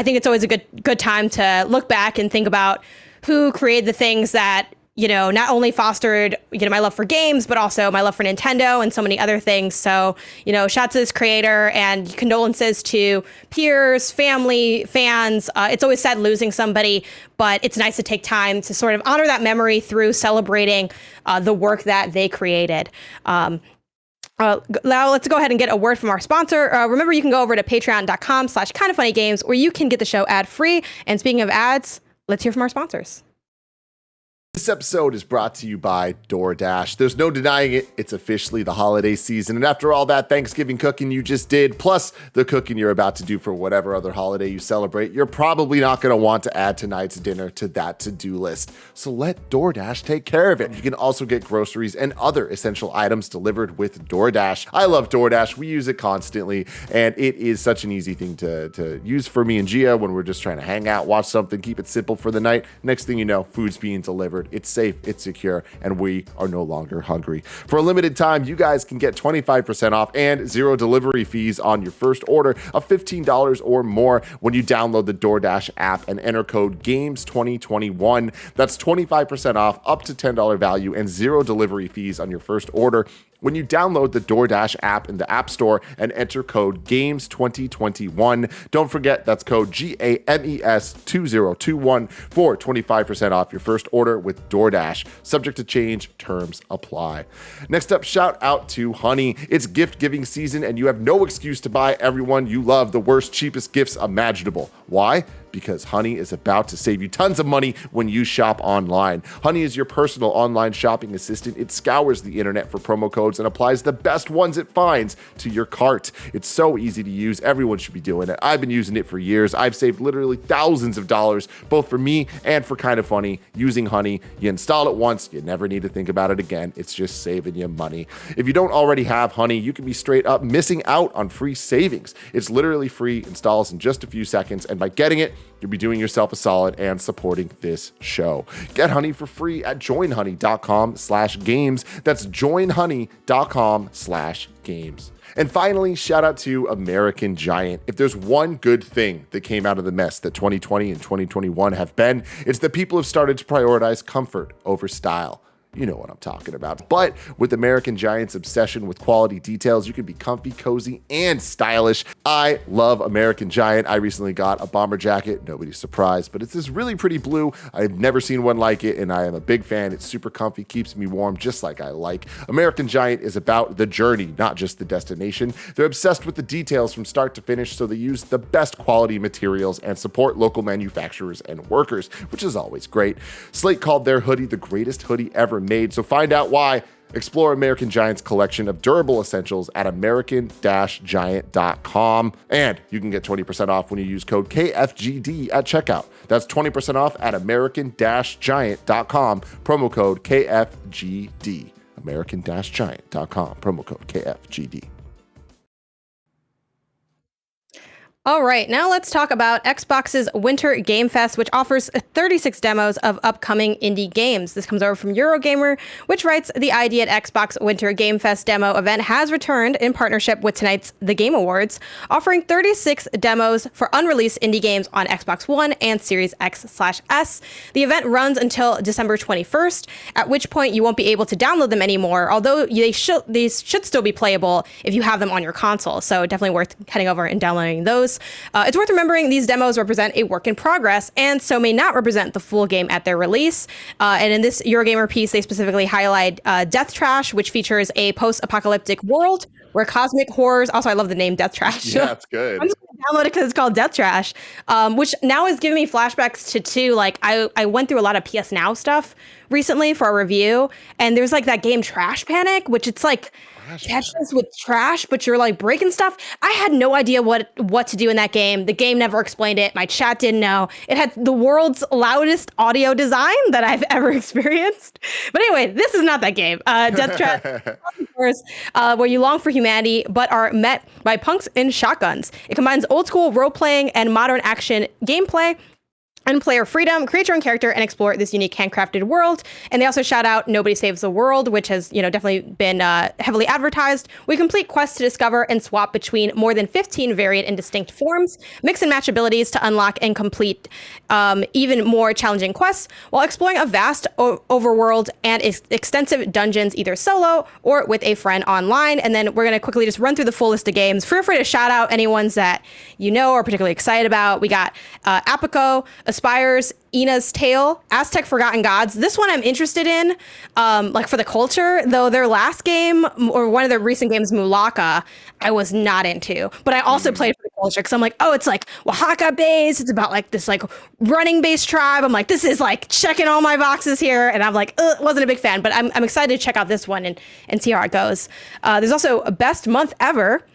think it's always a good time to look back and think about who created the things that not only fostered, my love for games, but also my love for Nintendo and so many other things. So, shout out to this creator, and condolences to peers, family, fans. It's always sad losing somebody, but it's nice to take time to sort of honor that memory through celebrating the work that they created. Now let's go ahead and get a word from our sponsor. Remember, you can go over to patreon.com/kindoffunnygames where you can get the show ad free. And speaking of ads, let's hear from our sponsors. This episode is brought to you by DoorDash. There's no denying it. It's officially the holiday season. And after all that Thanksgiving cooking you just did, plus the cooking you're about to do for whatever other holiday you celebrate, you're probably not going to want to add tonight's dinner to that to-do list. So let DoorDash take care of it. You can also get groceries and other essential items delivered with DoorDash. I love DoorDash. We use it constantly, and it is such an easy thing to use for me and Gia when we're just trying to hang out, watch something, keep it simple for the night. Next thing you know, food's being delivered. It's safe, it's secure, and we are no longer hungry. For a limited time, you guys can get 25% off and 0 delivery fees on your first order of $15 or more when you download the DoorDash app and enter code GAMES2021. That's 25% off, up to $10 value, and 0 delivery fees on your first order when you download the DoorDash app in the App Store and enter code GAMES2021. Don't forget, that's code GAMES2021 for 25% off your first order with DoorDash. Subject to change, terms apply. Next up, shout out to Honey. It's gift giving season, and you have no excuse to buy everyone you love the worst, cheapest gifts imaginable. Why? Because Honey is about to save you tons of money when you shop online. Honey is your personal online shopping assistant. It scours the internet for promo codes and applies the best ones it finds to your cart. It's so easy to use. Everyone should be doing it. I've been using it for years. I've saved literally thousands of dollars, both for me and for Kind of Funny, using Honey. You install it once, you never need to think about it again. It's just saving you money. If you don't already have Honey, you can be straight up missing out on free savings. It's literally free, installs in just a few seconds, and by getting it, you'll be doing yourself a solid and supporting this show. Get Honey for free at joinhoney.com/games. That's joinhoney.com/games. And finally, shout out to American Giant. If there's one good thing that came out of the mess that 2020 and 2021 have been, it's that people have started to prioritize comfort over style. You know what I'm talking about. But with American Giant's obsession with quality details, you can be comfy, cozy, and stylish. I love American Giant. I recently got a bomber jacket. Nobody's surprised, but it's this really pretty blue. I've never seen one like it, and I am a big fan. It's super comfy, keeps me warm, just like I like. American Giant is about the journey, not just the destination. They're obsessed with the details from start to finish, so they use the best quality materials and support local manufacturers and workers, which is always great. Slate called their hoodie the greatest hoodie ever made, so find out why Explore American Giant's collection of durable essentials at american-giant.com. And you can get 20% off when you use code KFGD at checkout. That's 20% off at american-giant.com, promo code KFGD. american-giant.com, promo code KFGD. All right, now let's talk about Xbox's Winter Game Fest, which offers 36 demos of upcoming indie games. This comes over from Eurogamer, which writes, the ID at Xbox Winter Game Fest demo event has returned in partnership with tonight's The Game Awards, offering 36 demos for unreleased indie games on Xbox One and Series X/S. The event runs until December 21st, at which point you won't be able to download them anymore, although they should still be playable if you have them on your console, so definitely worth heading over and downloading those. It's worth remembering these demos represent a work in progress and so may not represent the full game at their release. And in this Eurogamer piece, they specifically highlight Death Trash, which features a post-apocalyptic world where cosmic horrors. Also, I love the name Death Trash. Yeah, that's good. I'm just gonna download it because it's called Death Trash, which now is giving me flashbacks to two. Like I went through a lot of PS Now stuff recently for a review, and there's like that game Trash Panic, which it's like Tetris with trash, but you're like breaking stuff. I had no idea what to do in that game. The game never explained it. My chat didn't know. It had the world's loudest audio design that I've ever experienced. But anyway, this is not that game. Death Trash, where you long for humanity but are met by punks and shotguns. It combines old school role playing and modern action gameplay and player freedom, create your own character, and explore this unique handcrafted world. And they also shout out Nobody Saves the World, which has, definitely been heavily advertised. We complete quests to discover and swap between more than 15 varied and distinct forms, mix and match abilities to unlock and complete even more challenging quests, while exploring a vast overworld and extensive dungeons, either solo or with a friend online. And then we're going to quickly just run through the full list of games. Feel free to shout out any ones that you know are particularly excited about. We got Apico, Aspires, Ina's Tale, Aztec Forgotten Gods. This one I'm interested in, like for the culture, though their last game, or one of their recent games, Mulaka, I was not into. But I also played for the culture because I'm like, oh, it's like Oaxaca based. It's about like this like running based tribe. I'm like, this is like checking all my boxes here. And I'm like, wasn't a big fan, but I'm excited to check out this one and see how it goes. There's also a Best Month Ever,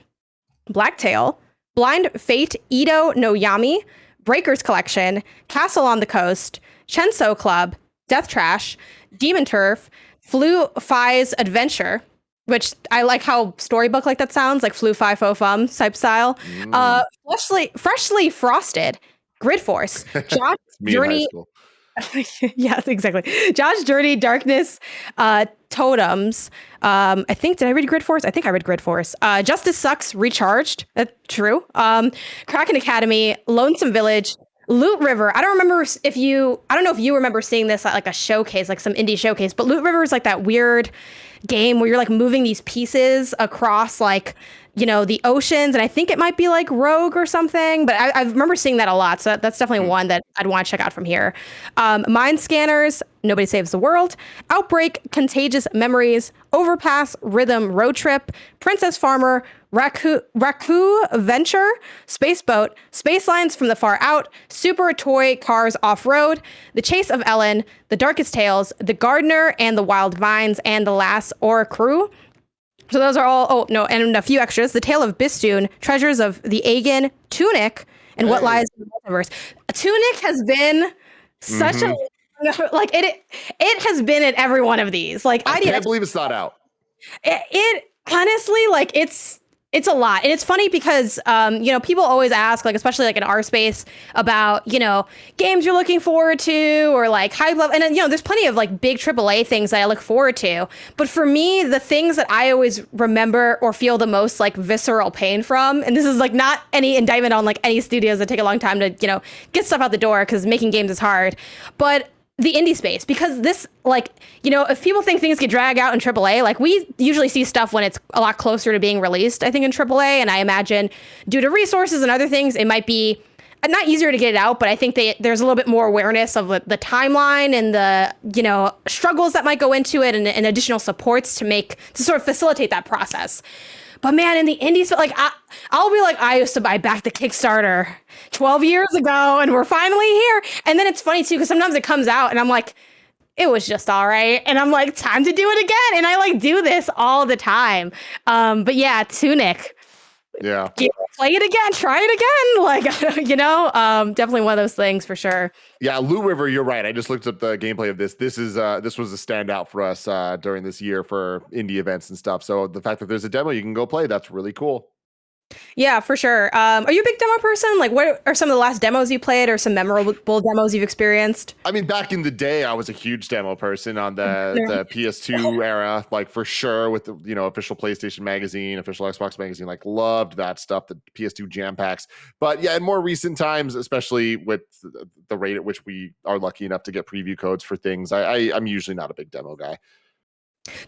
Blacktail, Blind Fate, Ito no Yami, Breakers Collection, Castle on the Coast, Chenso Club, Death Trash, Demon Turf, Flu Fi's Adventure, which I like how storybook like that sounds, like Flu Fi Fo Fum type style. Freshly Frosted, Grid Force, Josh Journey. Yeah, exactly. Josh Journey, Darkness, Totems. I think, did I read Grid Force? I think I read Grid Force. Justice Sucks, Recharged. That's true. Kraken Academy, Lonesome Village, Loot River. I don't know if you remember seeing this at like a showcase, like some indie showcase, but Loot River is like that weird game where you're like moving these pieces across like, the oceans, and I think it might be like Rogue or something, but I remember seeing that a lot, so that's definitely one that I'd want to check out from here. Mind Scanners, Nobody Saves the World, Outbreak, Contagious Memories, Overpass, Rhythm, Road Trip, Princess Farmer, Raku Venture, Spaceboat, Space Lines from the Far Out, Super Toy Cars Off-Road, The Chase of Ellen, The Darkest Tales, The Gardener and the Wild Vines, and The Last Aura Crew. So those are all, and a few extras. The Tale of Bistoon, Treasures of the Aegon, Tunic, and What Lies in the Multiverse. Tunic has been such a, like, it has been at every one of these. Like, I can't believe it's not out. It honestly, like, it's a lot. And it's funny because, people always ask, like, especially like in our space about, games you're looking forward to or like high level. And then, there's plenty of like big AAA things that I look forward to. But for me, the things that I always remember or feel the most like visceral pain from, and this is like not any indictment on like any studios that take a long time to, get stuff out the door because making games is hard. But the indie space, because this, like, if people think things get dragged out in AAA, like, we usually see stuff when it's a lot closer to being released, I think, in AAA. And I imagine due to resources and other things, it might be not easier to get it out, but I think there's a little bit more awareness of the timeline and the, struggles that might go into it and additional supports to sort of facilitate that process. But man, in the indies, like, I'll be like, I used to buy back the Kickstarter 12 years ago and we're finally here. And then it's funny too, because sometimes it comes out and I'm like, it was just all right. And I'm like, time to do it again. And I like do this all the time. But yeah, Tunic. Yeah. Play it again, try it again. Like, definitely one of those things for sure. Yeah, Lou River, you're right. I just looked up the gameplay of this. This was a standout for us during this year for indie events and stuff. So the fact that there's a demo you can go play, that's really cool. Yeah, for sure. Are you a big demo person? Like, what are some of the last demos you played or some memorable demos you've experienced? I mean, back in the day, I was a huge demo person on the PS2 era, like for sure, with the official PlayStation magazine, official Xbox magazine, like loved that stuff, the PS2 jam packs. But yeah, in more recent times, especially with the rate at which we are lucky enough to get preview codes for things, I'm usually not a big demo guy.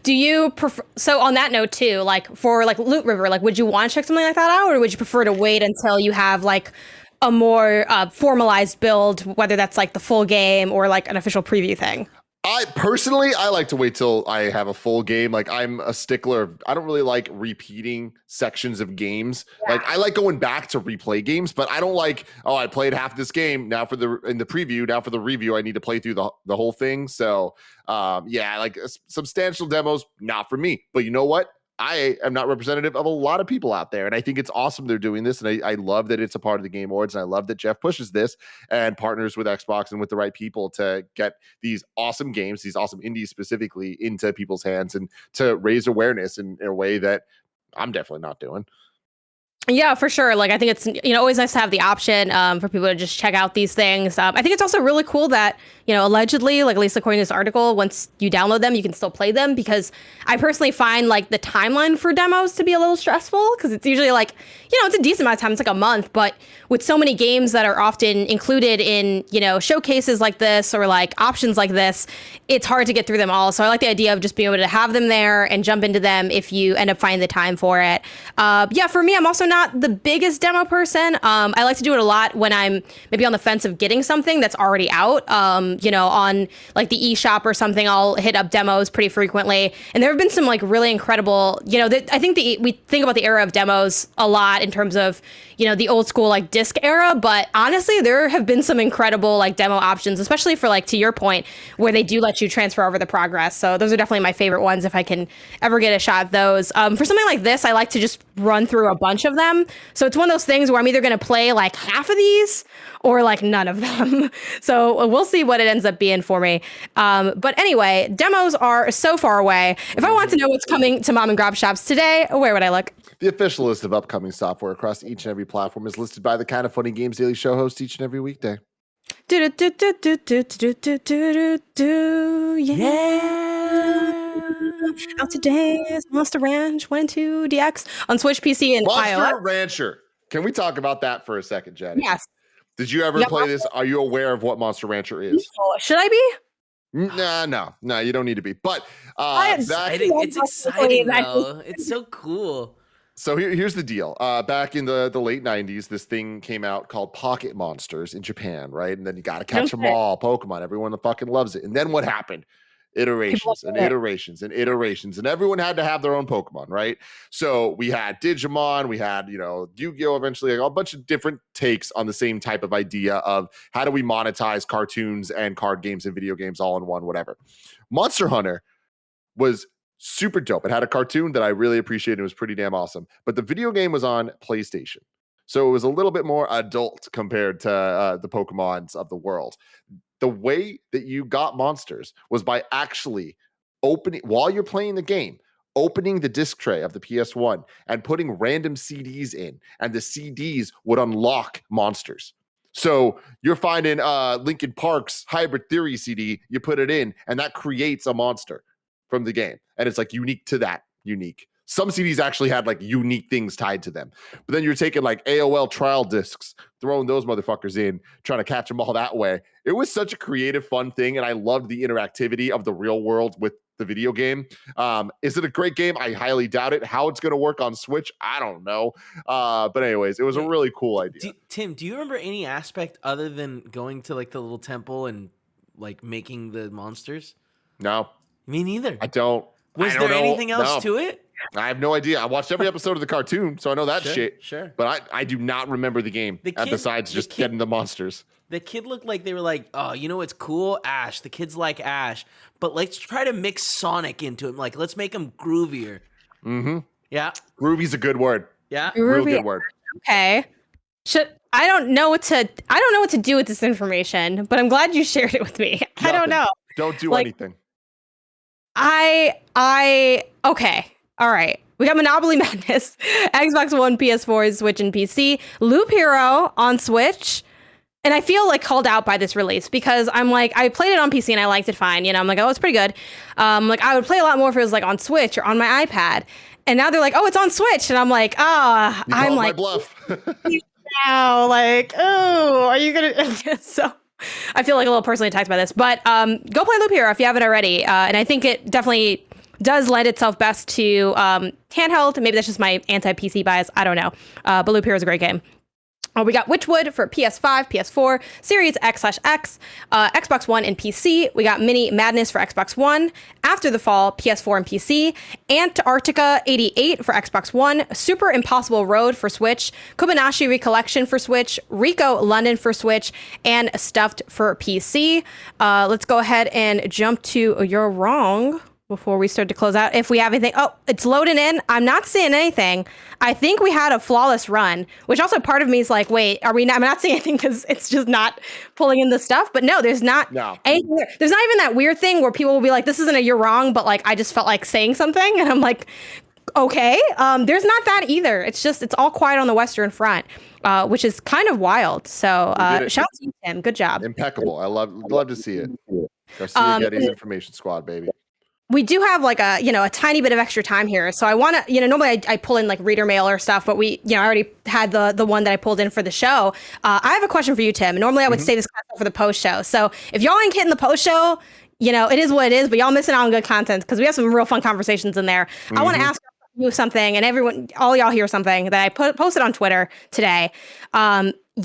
Do you prefer, so on that note too, like for like Loot River, like would you want to check something like that out, or would you prefer to wait until you have like a more formalized build, whether that's like the full game or like an official preview thing? I personally like to wait till I have a full game. Like I'm a stickler. I don't really like repeating sections of games. Yeah. Like I like going back to replay games, but I don't like, I played half this game now in the preview. Now for the review, I need to play through the whole thing. So like substantial demos, not for me. But you know what? I am not representative of a lot of people out there. And I think it's awesome they're doing this. And I love that it's a part of the Game Awards. And I love that Jeff pushes this and partners with Xbox and with the right people to get these awesome games, these awesome indies specifically, into people's hands and to raise awareness in a way that I'm definitely not doing. Yeah, for sure. Like, I think it's, always nice to have the option for people to just check out these things. I think it's also really cool that, allegedly, like at least according to this article, once you download them, you can still play them, because I personally find like the timeline for demos to be a little stressful, because it's usually like, it's a decent amount of time. It's like a month, but with so many games that are often included in, showcases like this or like options like this, it's hard to get through them all. So I like the idea of just being able to have them there and jump into them if you end up finding the time for it. Yeah, for me, I'm also not the biggest demo person. I like to do it a lot when I'm maybe on the fence of getting something that's already out. On like the eShop or something, I'll hit up demos pretty frequently. And there have been some like really incredible, I think we think about the era of demos a lot in terms of, the old school like disc era. But honestly, there have been some incredible like demo options, especially for like, to your point, where they do let you transfer over the progress. So those are definitely my favorite ones if I can ever get a shot at those. For something like this, I like to just run through a bunch of them. So it's one of those things where I'm either going to play like half of these or like none of them. So we'll see what it ends up being for me. But anyway, demos are so far away. If I want to know what's coming to mom and grab shops today, where would I look? The official list of upcoming software across each and every platform is listed by the Kind of Funny Games Daily Show host each and every weekday. Yeah. Out today is Monster Ranch 1 and 2 DX on Switch, PC, and Monster iOS. Rancher. Can we talk about that for a second, Jenny? Yes. Did you ever play this? Are you aware of what Monster Rancher is? Should I be? No, you don't need to be. But I think it's exciting, though. It's so cool. So here's the deal. Back in the late 90s, this thing came out called Pocket Monsters in Japan, right? And then you got to catch them all, Pokemon. Everyone fucking loves it. And then what happened? Iterations and iterations and iterations, and everyone had to have their own Pokemon, right? So we had Digimon, we had Yu-Gi-Oh! Eventually, like a bunch of different takes on the same type of idea of how do we monetize cartoons and card games and video games all in one, whatever. Monster Hunter was super dope. It had a cartoon that I really appreciated. It was pretty damn awesome. But the video game was on PlayStation, so it was a little bit more adult compared to the Pokemons of the world. The way that you got monsters was by actually opening, while you're playing the game, opening the disc tray of the PS1 and putting random CDs in, and the CDs would unlock monsters. So you're finding Linkin Park's Hybrid Theory CD, you put it in, and that creates a monster from the game. And it's like unique to that unique. Some CDs actually had like unique things tied to them. But then you're taking like AOL trial discs, throwing those motherfuckers in, trying to catch them all that way. It was such a creative, fun thing. And I loved the interactivity of the real world with the video game. Is it a great game? I highly doubt it. How it's going to work on Switch, I don't know. But anyways, it was a really cool idea. Tim, do you remember any aspect other than going to like the little temple and like making the monsters? No. Me neither. I don't. Was there anything else to it? I have no idea. I watched every episode of the cartoon, so I know that shit. Sure. But I do not remember the game, besides just getting the monsters. The kid looked like they were like, oh, you know what's cool? Ash. The kids like Ash. But let's try to mix Sonic into him. Like, let's make him groovier. Mm-hmm. Yeah. Groovy's a good word. Yeah. Real good word. Okay. I don't know what to do with this information, but I'm glad you shared it with me. I don't know. Don't do anything. Okay. All right. We got Monopoly Madness, Xbox One, PS4, Switch, and PC. Loop Hero on Switch. And I feel like called out by this release because I'm like, I played it on PC and I liked it fine. You know, I'm like, oh, it's pretty good. Like I would play a lot more if it was like on Switch or on my iPad. And now they're like, oh, it's on Switch. And I'm like, I'm like, my bluff. now, like, oh, are you gonna? So I feel like a little personally attacked by this, but go play Loop Hero if you haven't already. And I think it definitely does lend itself best to handheld. Maybe that's just my anti-PC bias. I don't know. But Loop Hero is a great game. We got Witchwood for PS5, PS4, Series X/X, Xbox One, and PC. We got Mini Madness for Xbox One, After the Fall, PS4 and PC, Antarctica 88 for Xbox One, Super Impossible Road for Switch, Kobayashi Recollection for Switch, Rico London for Switch, and Stuffed for PC. Let's go ahead and jump to You're Wrong before we start to close out. If we have anything, it's loading in. I'm not seeing anything. I think we had a flawless run, which also part of me is like, wait, I'm not seeing anything because it's just not pulling in the stuff. But no, there's not anything. There's not even that weird thing where people will be like, this isn't a You're Wrong, but like, I just felt like saying something. And I'm like, okay. There's not that either. It's all quiet on the Western Front, which is kind of wild. So shout out to you, Tim. Good job. Impeccable. I love to see it. Garcia Getty's Information Squad, baby. We do have like a tiny bit of extra time here. So I want to, normally I pull in like reader mail or stuff, but I already had the one that I pulled in for the show. I have a question for you, Tim. Normally I would say this for the post show. So if y'all ain't getting the post show, it is what it is, but y'all missing out on good content because we have some real fun conversations in there. I want to ask you something, and all y'all hear something that I posted on Twitter today.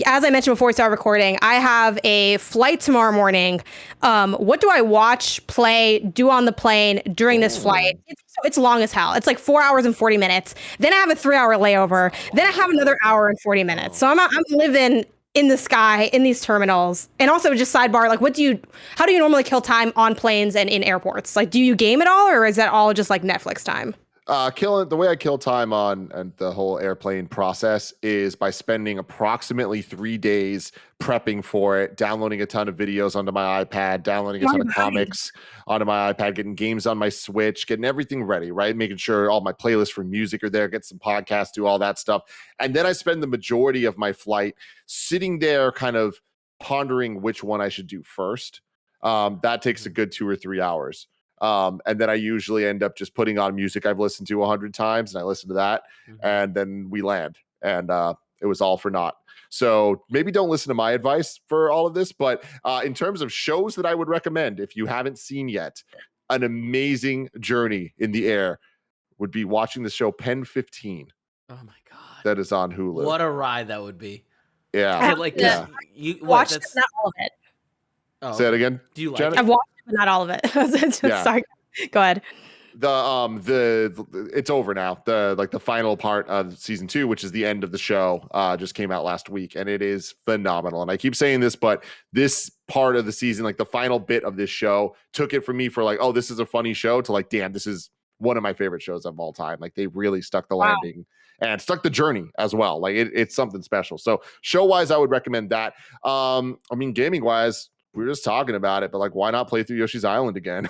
As I mentioned before we started recording, I have a flight tomorrow morning. What do I watch, play, do on the plane during this flight? It's long as hell. It's like 4 hours and 40 minutes. Then I have a 3-hour layover. Then I have another hour and 40 minutes. So I'm living in the sky in these terminals. And also just sidebar, like how do you normally kill time on planes and in airports? Like, do you game at all, or is that all just like Netflix time? The way I kill time on the whole airplane process is by spending approximately 3 days prepping for it, downloading a ton of videos onto my iPad, downloading a ton of comics onto my iPad, getting games on my Switch, getting everything ready, right? Making sure all my playlists for music are there, get some podcasts, do all that stuff. And then I spend the majority of my flight sitting there kind of pondering which one I should do first. That takes a good 2 or 3 hours. And then I usually end up just putting on music I've listened to 100 times, and I listen to that, and then we land, and it was all for naught. So maybe don't listen to my advice for all of this, but in terms of shows that I would recommend, if you haven't seen yet, an amazing journey in the air would be watching the show Pen 15. Oh my God. That is on Hulu. What a ride that would be. Yeah. You watched not all of it. Oh, say it again. Do you like Jenna? it? I've watched it, but not all of it. Sorry. Go ahead. It's over now. The final part of season 2, which is the end of the show, just came out last week, and it is phenomenal. And I keep saying this, but this part of the season, like the final bit of this show, took it from me for like, oh, this is a funny show, to like, damn, this is one of my favorite shows of all time. Like, they really stuck the landing and stuck the journey as well. Like, it's something special. So show wise, I would recommend that. Gaming wise, we were just talking about it, but like, why not play through Yoshi's Island again?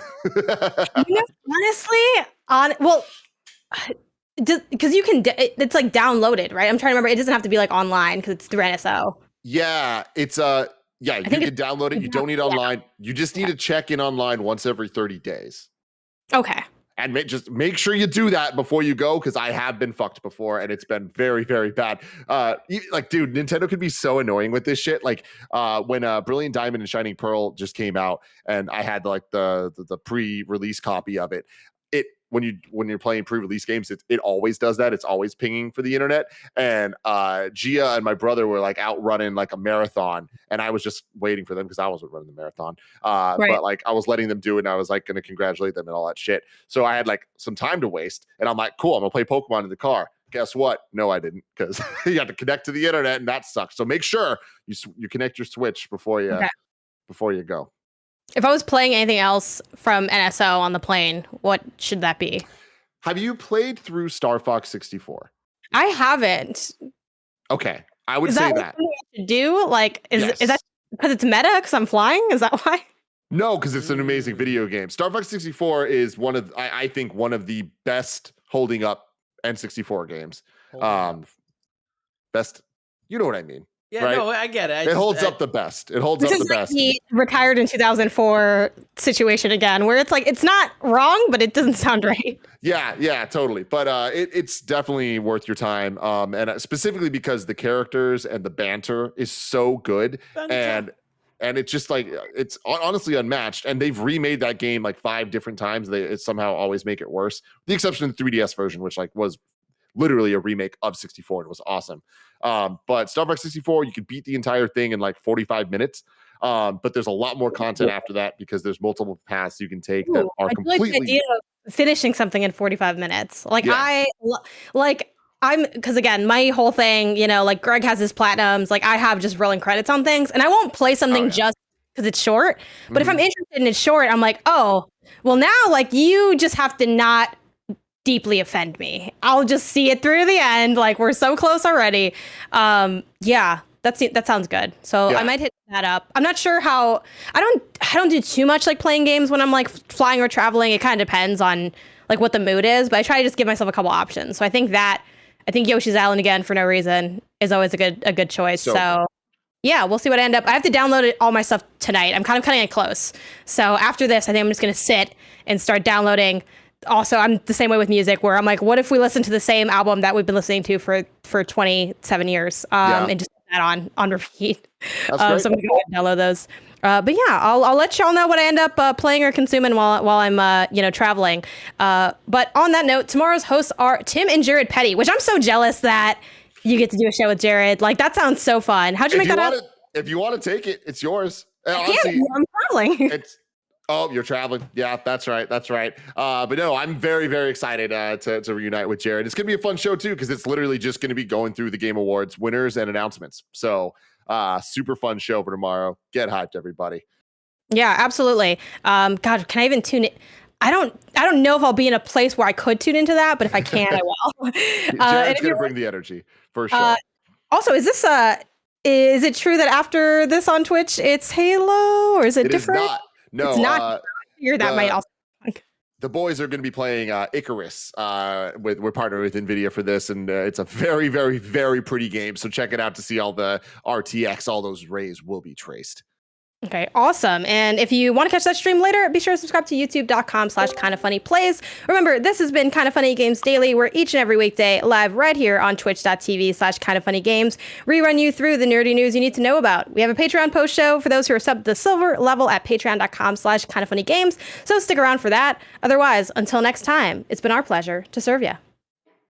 Honestly, because you can, it's like downloaded, right? I'm trying to remember. It doesn't have to be like online because it's through NSO. Yeah, it's you can download it. You don't need online. You just need to check in online once every 30 days. Okay. And just make sure you do that before you go, because I have been fucked before, and it's been very, very bad. Like, dude, Nintendo could be so annoying with this shit. Like, when Brilliant Diamond and Shining Pearl just came out, and I had like the pre-release copy of it, when you're playing pre-release games, it always does that. It's always pinging for the internet. And Gia and my brother were like out running like a marathon, and I was just waiting for them because I wasn't running the marathon. But like I was letting them do it, and I was like going to congratulate them and all that shit. So I had like some time to waste, and I'm like, cool, I'm gonna play Pokemon in the car. Guess what? No, I didn't, because you have to connect to the internet, and that sucks. So make sure you connect your Switch before you go. If I was playing anything else from NSO on the plane, what should that be? Have you played through Star Fox 64? I haven't. Okay, I would Is say that that. what I should do? Like, is Yes. that because it's meta? Because I'm flying? Is that why? No, because it's an amazing video game. Star Fox 64 is I think one of the best holding up N64 games. Best, you know what I mean? Yeah, right? no, I get it. It holds up the best. It holds This up is the like best. the retired in 2004 situation again, where it's like it's not wrong, but it doesn't sound right. Yeah, totally. But it's definitely worth your time. And specifically because the characters and the banter is so good, and it's just like it's honestly unmatched. And they've remade that game like 5 different times. They somehow always make it worse. The exception of the 3DS version, which like was literally a remake of 64 and it was awesome. But Star Fox 64, you could beat the entire thing in like 45 minutes. But there's a lot more content after that because there's multiple paths you can take that are I do like the completely idea of finishing something in 45 minutes. Like Yeah. because again, my whole thing, like Greg has his platinums, like I have just rolling credits on things, and I won't play something just because it's short. But if I'm interested and it's short, I'm like, oh, well now like you just have to not deeply offend me. I'll just see it through the end. Like we're so close already. Yeah, that sounds good. So I might hit that up. I'm not sure how. I don't do too much like playing games when I'm like flying or traveling. It kind of depends on like what the mood is. But I try to just give myself a couple options. So I think Yoshi's Island again for no reason is always a good choice. So yeah, we'll see what I end up. I have to download all my stuff tonight. I'm kind of cutting it close. So after this, I think I'm just gonna sit and start downloading. Also, I'm the same way with music, where I'm like, what if we listen to the same album that we've been listening to for 27 years, and just put that on repeat. So I'm gonna go ahead and download those. But yeah, I'll let y'all know what I end up playing or consuming while I'm traveling. But on that note, tomorrow's hosts are Tim and Jared Petty, which I'm so jealous that you get to do a show with Jared. Like that sounds so fun. How'd you make that happen? If you want to take it, it's yours. Honestly, I'm traveling. Oh, you're traveling. Yeah, that's right. But no, I'm very, very excited to reunite with Jared. It's going to be a fun show, too, because it's literally just going to be going through the Game Awards winners and announcements. So super fun show for tomorrow. Get hyped, everybody. Yeah, absolutely. God, can I even tune it? I don't know if I'll be in a place where I could tune into that, but if I can, I will. Jared's going to bring the energy, for sure. Also, is it true that after this on Twitch, it's Halo, or is it different? It is not. No, it's not. That might also. The boys are going to be playing Icarus. We're partnered with NVIDIA for this, and it's a very, very, very pretty game. So check it out to see all the RTX, all those rays will be traced. Okay, awesome. And if you want to catch that stream later, be sure to subscribe to youtube.com/kindoffunnyplays. Remember, this has been Kind of Funny Games Daily. We're each and every weekday live right here on twitch.tv/kindoffunnygames. Rerun you through the nerdy news you need to know about. We have a Patreon post show for those who are sub to the silver level at patreon.com/kindoffunnygames. So stick around for that. Otherwise, until next time, it's been our pleasure to serve you.